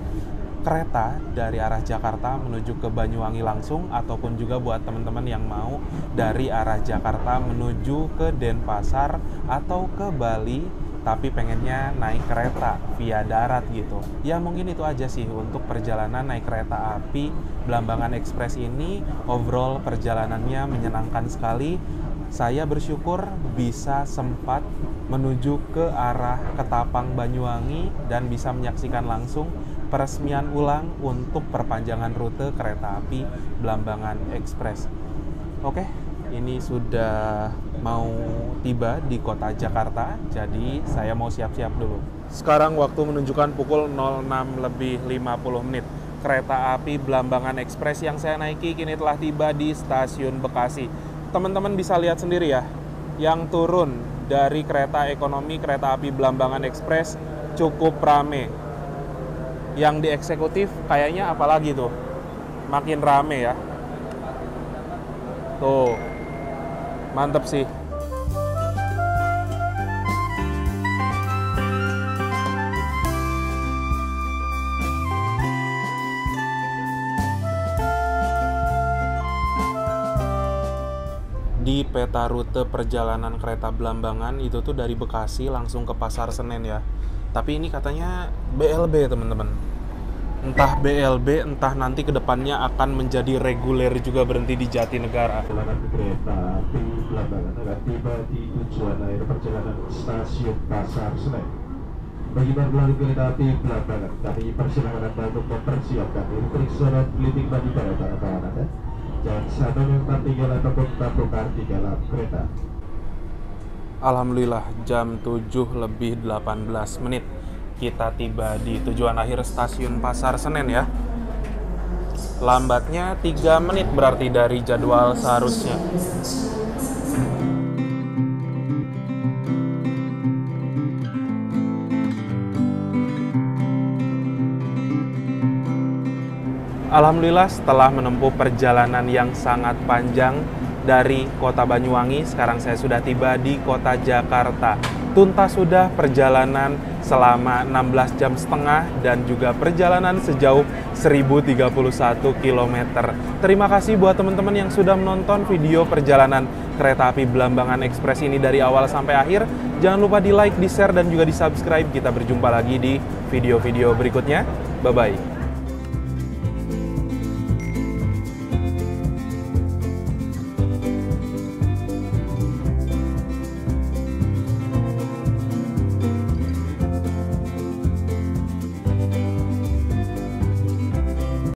kereta dari arah Jakarta menuju ke Banyuwangi langsung, ataupun juga buat teman-teman yang mau dari arah Jakarta menuju ke Denpasar atau ke Bali tapi pengennya naik kereta via darat gitu. Ya mungkin itu aja sih untuk perjalanan naik kereta api Blambangan Express ini. Overall perjalanannya menyenangkan sekali. Saya bersyukur bisa sempat menuju ke arah Ketapang Banyuwangi dan bisa menyaksikan langsung peresmian ulang untuk perpanjangan rute kereta api Blambangan Express. Oke, ini sudah mau tiba di kota Jakarta, jadi saya mau siap-siap dulu. Sekarang waktu menunjukkan pukul 06:50. Kereta api Blambangan Express yang saya naiki kini telah tiba di stasiun Bekasi. Teman-teman bisa lihat sendiri ya, yang turun dari kereta ekonomi kereta api Blambangan Express cukup rame. Yang di eksekutif kayaknya apalagi tuh, makin rame ya. Tuh, mantep sih. Di peta rute perjalanan kereta Blambangan itu tuh dari Bekasi langsung ke Pasar Senen ya. Tapi ini katanya BLB teman-teman. Entah BLB, entah nanti kedepannya akan menjadi reguler juga berhenti di Jatinegara. Perjalanan kereta api Blambangan akan tiba di tujuan akhir perjalanan stasiun Pasar Senen. Bagi para pelanggan kereta api Blambangan, kami persilakan Anda untuk mempersiapkan diri periksa dan pelindung bagi para kawan Anda. Jangan sampai yang tertinggal ataupun tertukar di dalam kereta. Alhamdulillah jam 7:18 kita tiba di tujuan akhir stasiun Pasar Senen ya. Lambatnya 3 menit berarti dari jadwal seharusnya. Alhamdulillah setelah menempuh perjalanan yang sangat panjang dari kota Banyuwangi, sekarang saya sudah tiba di kota Jakarta. Tuntas sudah perjalanan selama 16 jam setengah dan juga perjalanan sejauh 1031 km. Terima kasih buat teman-teman yang sudah menonton video perjalanan kereta api Blambangan Express ini dari awal sampai akhir. Jangan lupa di like, di share, dan juga di subscribe. Kita berjumpa lagi di video-video berikutnya. Bye-bye.